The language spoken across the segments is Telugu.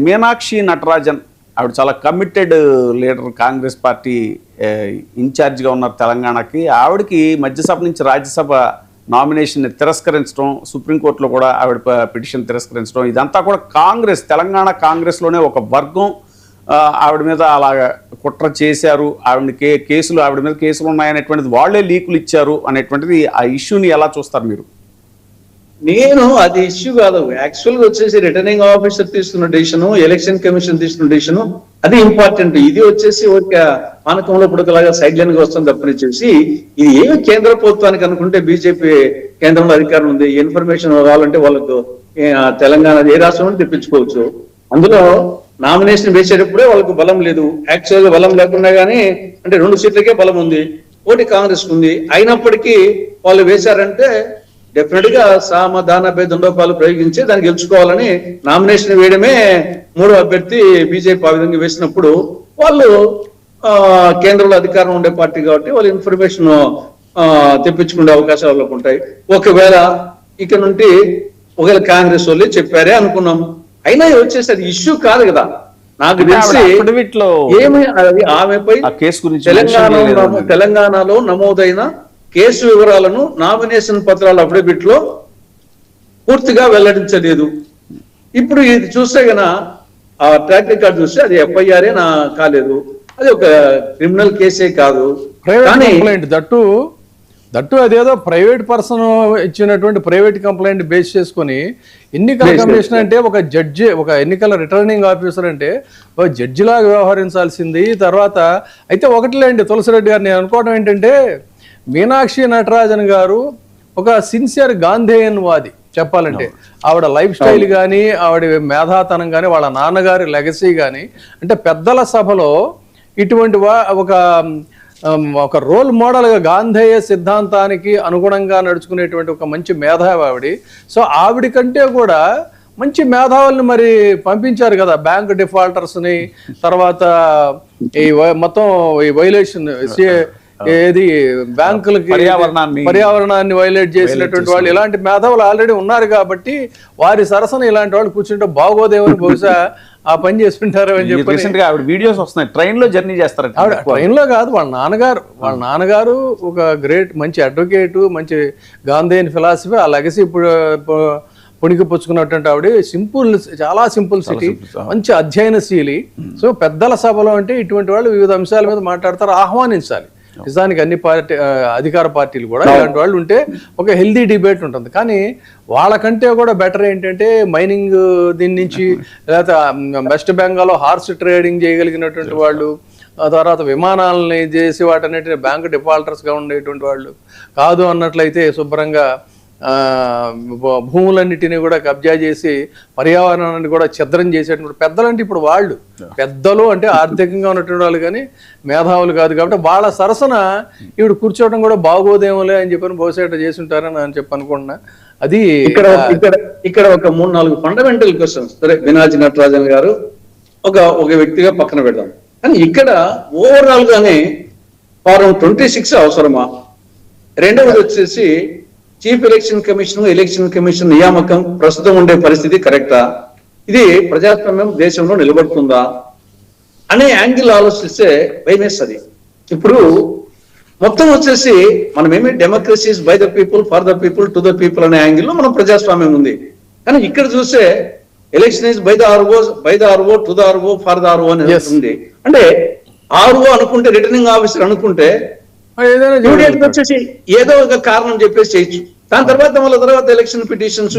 మీనాక్షి నటరాజన్ ఆవిడ చాలా కమిటెడ్ లీడర్, కాంగ్రెస్ పార్టీ ఇన్ఛార్జిగా ఉన్నారు తెలంగాణకి. ఆవిడకి మధ్యసభ నుంచి రాజ్యసభ నామినేషన్ తిరస్కరించడం, సుప్రీంకోర్టులో కూడా ఆవిడ పిటిషన్ తిరస్కరించడం, ఇదంతా కూడా కాంగ్రెస్, తెలంగాణ కాంగ్రెస్లోనే ఒక వర్గం ఆవిడ మీద అలాగ కుట్ర చేశారు, ఆవిడ మీద కేసులు ఉన్నాయనేటువంటిది వాళ్ళే లీకులు ఇచ్చారు అనేటువంటిది. ఆ ఇష్యూని ఎలా చూస్తారు మీరు? నేను అది ఇష్యూ కాదు, యాక్చువల్ గా వచ్చేసి రిటర్నింగ్ ఆఫీసర్ తీసుకున్న డిసిషన్, ఎలక్షన్ కమిషన్ తీసుకున్న డిసిషన్ అది ఇంపార్టెంట్. ఇది వచ్చేసి ఒక పానకంలో పుడకలాగా సైడ్ లైన్ గా వస్తుంది తప్పనిచ్చేసి ఇది ఏమి కేంద్ర ప్రభుత్వానికి అనుకుంటే బీజేపీ కేంద్రంలో అధికారం ఉంది, ఇన్ఫర్మేషన్ కావాలంటే వాళ్ళకు తెలంగాణ ఏ రాష్ట్రం తెప్పించుకోవచ్చు. అందులో నామినేషన్ వేసేటప్పుడే వాళ్ళకు బలం లేదు, యాక్చువల్ గా బలం లేకుండా గానీ అంటే 2 సీట్లకే బలం ఉంది, ఒకటి కాంగ్రెస్ ఉంది. అయినప్పటికీ వాళ్ళు వేశారంటే డెఫినెట్ గా సామధాన దండోపాలు ప్రయోగించి దాన్ని గెలుచుకోవాలని నామినేషన్ వేయడమే. 3వ అభ్యర్థి బీజేపీ ఆ విధంగా వేసినప్పుడు వాళ్ళు కేంద్రంలో అధికారం ఉండే పార్టీ కాబట్టి వాళ్ళు ఇన్ఫర్మేషన్ తెప్పించుకునే అవకాశాలు వాళ్ళకు ఉంటాయి. ఒకవేళ ఇక నుండి ఒకవేళ కాంగ్రెస్ వాళ్ళే చెప్పారే అనుకున్నాం, అయినా వచ్చేసి అది ఇష్యూ కాదు కదా. నాకు తెలిసి ఏమి ఆమెపై తెలంగాణలో నమోదైన కేసు వివరాలను నామినేషన్ పత్రాల అఫిడవిట్ లో పూర్తిగా వెల్లడించలేదు. ఇప్పుడు ఇది చూస్తే గన ఆ ట్రాక్ రికార్డ్ చూస్తే అది ఎఫ్ఐఆర్ కాలేదు, అది ఒక క్రిమినల్ కేసే కాదు. దట్టు అదేదో ప్రైవేట్ పర్సన్ ఇచ్చినటువంటి ప్రైవేట్ కంప్లైంట్ బేస్ చేసుకుని ఎన్నికల కమిషన్ అంటే ఒక జడ్జి, ఒక ఎన్నికల రిటర్నింగ్ ఆఫీసర్ అంటే ఒక జడ్జిలాగా వ్యవహరించాల్సింది. తర్వాత అయితే ఒకటిలేండి తులసిరెడ్డి గారు, నేను అనుకోవడం ఏంటంటే మీనాక్షి నటరాజన్ గారు ఒక సిన్సియర్ గాంధేయన్ వాది చెప్పాలంటే. ఆవిడ లైఫ్ స్టైల్ కానీ, ఆవిడ మేధాతనం కానీ, వాళ్ళ నాన్నగారి లెగసీ కానీ, అంటే పెద్దల సభలో ఇటువంటి ఒక రోల్ మోడల్గా గాంధేయ సిద్ధాంతానికి అనుగుణంగా నడుచుకునేటువంటి ఒక మంచి మేధావి ఆవిడ. సో ఆవిడ కంటే కూడా మంచి మేధావుల్ని మరి పంపించారు కదా, బ్యాంక్ డిఫాల్టర్స్ని, తర్వాత ఈ మొత్తం ఈ వైలేషన్ ఏది బ్యాంకులకి పర్యావరణాన్ని వైలేట్ చేసినటువంటి వాళ్ళు, ఇలాంటి మేధావులు ఆల్రెడీ ఉన్నారు కాబట్టి వారి సరసన ఇలాంటి వాళ్ళు కూర్చుంటే బాగోదేమని బహుశా ఆ పని చేస్తుంటారు అని చెప్పి ఆవిడ వీడియోస్ వస్తున్నాయి. ట్రైన్ లో జర్నీ చేస్తారు. ఆవిడ ట్రైన్ లో కాదు, వాళ్ళ నాన్నగారు ఒక గ్రేట్ మంచి అడ్వకేట్, మంచి గాంధేయన్ ఫిలాసఫీ, ఆ లెగసీ పుణికి పుచ్చుకున్నటువంటి ఆవిడ. చాలా సింపుల్ సిటీ, మంచి అధ్యయనశీలి. సో పెద్దల సభలో అంటే ఇటువంటి వాళ్ళు వివిధ అంశాల మీద మాట్లాడతారు, ఆహ్వానించాలి. నిజానికి అన్ని అధికార పార్టీలు కూడా ఇలాంటి వాళ్ళు ఉంటే ఒక హెల్దీ డిబేట్ ఉంటుంది. కానీ వాళ్ళకంటే కూడా బెటర్ ఏంటంటే మైనింగ్ దీని నుంచి, లేకపోతే వెస్ట్ బెంగాల్లో హార్స్ ట్రేడింగ్ చేయగలిగినటువంటి వాళ్ళు, తర్వాత విమానాలని చేసి వాటన్నిటిని బ్యాంక్ డిఫాల్టర్స్గా ఉండేటువంటి వాళ్ళు కాదు అన్నట్లయితే శుభ్రంగా భూములన్నిటినీ కూడా కబ్జా చేసి పర్యావరణాన్ని కూడా ఛిద్రం చేసేటువంటి పెద్దలంటే ఇప్పుడు వాళ్ళు పెద్దలు అంటే ఆర్థికంగా ఉన్నటువంటి వాళ్ళు కానీ మేధావులు కాదు కాబట్టి వాళ్ళ సరసన ఈవిడ కూర్చోవడం కూడా బాగోదేమోలే అని చెప్పని బహుశా చేసి ఉంటారని అని చెప్పి అనుకుంటున్నా. అది ఇక్కడ ఒక 3-4 ఫండమెంటల్ క్వశ్చన్స్ మీనాక్షి నటరాజన్ గారు ఒక వ్యక్తిగా పక్కన పెడదాం. కానీ ఇక్కడ ఓవరాల్ గానే ఫారం 26 అవసరమా? రెండవది వచ్చేసి చీఫ్ ఎలక్షన్ కమిషన్ నియామకం ప్రస్తుతం ఉండే పరిస్థితి కరెక్టా, ఇది ప్రజాస్వామ్యం దేశంలో నిలబడుతుందా అనే యాంగిల్ ఆలోచిస్తే భయమేస్తుంది. ఇప్పుడు మొత్తం వచ్చేసి మనమేమి democracies by the people, for the people, to the people అనే యాంగిల్లో మనం ప్రజాస్వామ్యం ఉంది. కానీ ఇక్కడ చూస్తే election is by the RO, to the RO, for the RO అని ఉంది. అంటే ఆర్ఓ అనుకుంటే, రిటర్నింగ్ ఆఫీసర్ అనుకుంటే వచ్చేసి ఏదో ఒక కారణం చెప్పేసి చేయొచ్చు. దాని తర్వాత ఎలక్షన్ పిటిషన్స్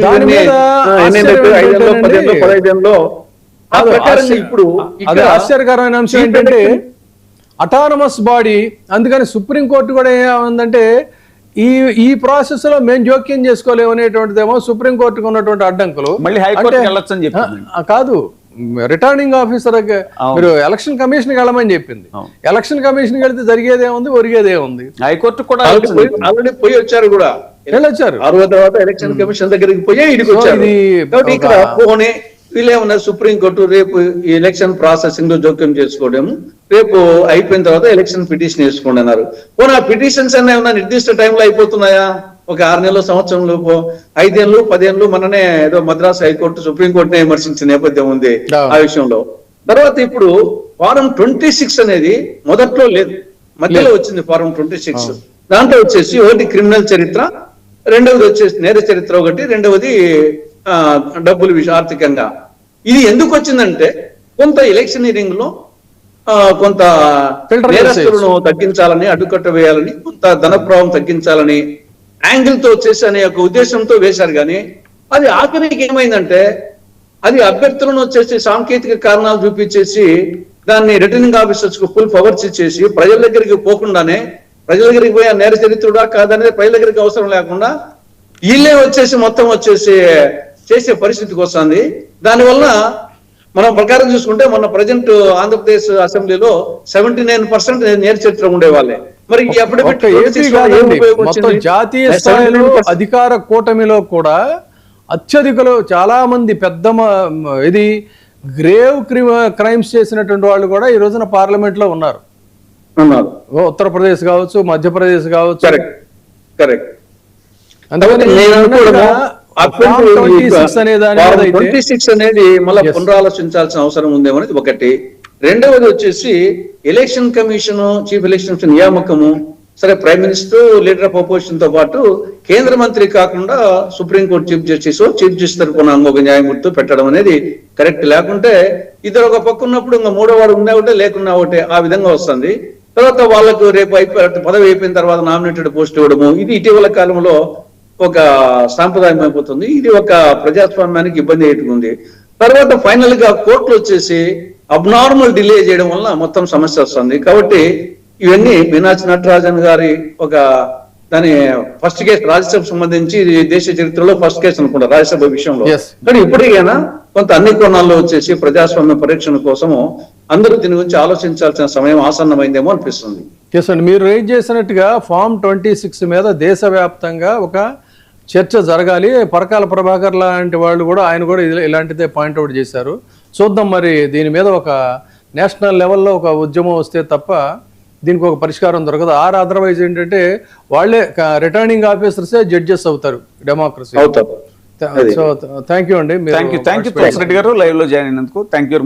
ఇప్పుడు ఆశ్చర్యకరమైన అంశం ఏంటంటే అటానమస్ బాడీ, అందుకని సుప్రీంకోర్టు కూడా ఏమందంటే ఈ ప్రాసెస్ లో మేము జోక్యం చేసుకోలేము అనేటువంటిదేమో సుప్రీంకోర్టుకు ఉన్నటువంటి అడ్డంకులు. మళ్ళీ హైకోర్టుకి వెళ్ళొచ్చని చెప్పింది. కాదు, రిటర్నింగ్ ఆఫీసర్ మీరు ఎలక్షన్ కమిషన్ కి వెళ్ళమని చెప్పింది. ఎలక్షన్ కమిషన్ కి వెళ్తే జరిగేదేముంది, ఒరిగేదేముంది? హైకోర్టు కూడా ఆల్రెడీ పోయి వచ్చారు కూడా, వెళ్ళొచ్చారు. తర్వాత ఎలక్షన్ కమిషన్ దగ్గరికి పోయి ఇడికి వచ్చారు. ఇక్కడ పోనీ వీళ్ళేమన్నా సుప్రీంకోర్టు రేపు ఈ ఎలక్షన్ ప్రాసెసింగ్ లో జోక్యం చేసుకోవడం, రేపు అయిపోయిన తర్వాత ఎలక్షన్ పిటిషన్ వేసుకోండి అన్నారు. పోనీ ఆ పిటిషన్స్ అన్న ఏమన్నా నిర్దిష్ట టైంలో అయిపోతున్నాయా? ఒక 6 నెలలు సంవత్సరం లోపు 5 ఏళ్ళు 10 ఏళ్ళు మననే ఏదో మద్రాసు హైకోర్టు సుప్రీంకోర్టునే విమర్శించిన నేపథ్యం ఉంది ఆ విషయంలో. తర్వాత ఇప్పుడు ఫారం 26 అనేది మొదట్లో లేదు, మధ్యలో వచ్చింది ఫారం 26. దాంట్లో వచ్చేసి ఒకటి క్రిమినల్ చరిత్ర, రెండవది వచ్చేసి నేర చరిత్ర ఒకటి, రెండవది డబ్బులు ఆర్థికంగా. ఇది ఎందుకు వచ్చిందంటే కొంత ఎలక్షనీరింగ్ లో కొంత నేరస్తులను తగ్గించాలని, అడ్డుకట్ట వేయాలని, కొంత ధన ప్రభావం తగ్గించాలని యాంగిల్ తో వచ్చేసి అనే ఒక ఉద్దేశంతో వేశారు. కానీ అది ఆఖరికి ఏమైందంటే అది అభ్యర్థులను వచ్చేసి సాంకేతిక కారణాలు చూపించేసి దాన్ని రిటర్నింగ్ ఆఫీసర్స్ కు ఫుల్ పవర్స్ ఇచ్చేసి ప్రజల దగ్గరికి పోకుండానే, ప్రజల దగ్గరికి పోయి నేర చరిత్రుడా కాదనేది ప్రజల దగ్గరికి అవసరం లేకుండా వీళ్ళే వచ్చేసి మొత్తం వచ్చేసి చేసే పరిస్థితికి వస్తుంది. దానివల్ల మనం ప్రకారం చూసుకుంటే మొన్న ప్రజెంట్ ఆంధ్రప్రదేశ్ అసెంబ్లీలో 79% నేర చరిత్ర ఉండేవాళ్ళే. మరి మొత్తం జాతీయ స్థాయిలో అధికార కూటమిలో కూడా అత్యధికలో చాలా మంది పెద్ద ఇది గ్రేవ్ క్రైమ్స్ చేసినటువంటి వాళ్ళు కూడా ఈ రోజున పార్లమెంట్ లో ఉన్నారు. ఉత్తరప్రదేశ్ కావచ్చు, మధ్యప్రదేశ్ కావచ్చు. అందుకని 26 అనేది మళ్ళీ పునరాలోచించాల్సిన అవసరం ఉందేమో అనేది ఒకటి. రెండవది వచ్చేసి ఎలక్షన్ కమిషన్, చీఫ్ ఎలక్షన్ నియామకము, సరే prime minister, leader of opposition తో పాటు కేంద్ర మంత్రి కాకుండా సుప్రీంకోర్టు చీఫ్ జస్టిస్ తరఫున ఇంకొక న్యాయమూర్తితో పెట్టడం అనేది కరెక్ట్. లేకుంటే ఇద్దరు ఒక పక్క ఉన్నప్పుడు ఇంకా మూడో వాడు ఉన్నా ఒకటే లేకున్నా ఒకటే ఆ విధంగా వస్తుంది. తర్వాత వాళ్ళకు రేపు పదవి అయిపోయిన తర్వాత నామినేటెడ్ పోస్ట్ ఇవ్వడము, ఇది ఇటీవల కాలంలో ఒక సాంప్రదాయం అయిపోతుంది. ఇది ఒక ప్రజాస్వామ్యానికి ఇబ్బంది అయ్యేటుంది. తర్వాత ఫైనల్ గా కోర్టులు వచ్చేసి అబ్నార్మల్ డిలే చేయడం వల్ల మొత్తం సమస్య వస్తుంది. కాబట్టి ఇవన్నీ మీనాక్షి నటరాజన్ గారి ఒక దాని ఫస్ట్ కేసు రాజ్యసభ సంబంధించి దేశ చరిత్రలో ఫస్ట్ కేసు అనుకుంటా రాజ్యసభ విషయంలో. కానీ ఇప్పటికైనా కొంత అన్ని కోణాల్లో వచ్చేసి ప్రజాస్వామ్య పరిరక్షణ కోసము అందరూ దీని గురించి ఆలోచించాల్సిన సమయం ఆసన్నమైందేమో అనిపిస్తుంది. అండి, మీరు రైజ్ చేసినట్టుగా ఫామ్ 26 మీద దేశవ్యాప్తంగా ఒక చర్చ జరగాలి. పరకాల ప్రభాకర్ లాంటి వాళ్ళు కూడా ఆయన కూడా ఇలాంటిదే పాయింట్అవుట్ చేశారు. చూద్దాం మరి దీని మీద ఒక నేషనల్ లెవెల్లో ఒక ఉద్యమం వస్తే తప్ప దీనికి ఒక పరిష్కారం దొరకదు. అదర్వైజ్ ఏంటంటే వాళ్ళే రిటర్నింగ్ ఆఫీసర్సే జడ్జెస్ అవుతారు డెమోక్రసీ. అవుతారు. సో థ్యాంక్ యూ అండి. థ్యాంక్ యూ ప్రొఫెసర్ రెడ్డి గారు లైవ్ లో జాయిన్ అయినందుకు. Thank you.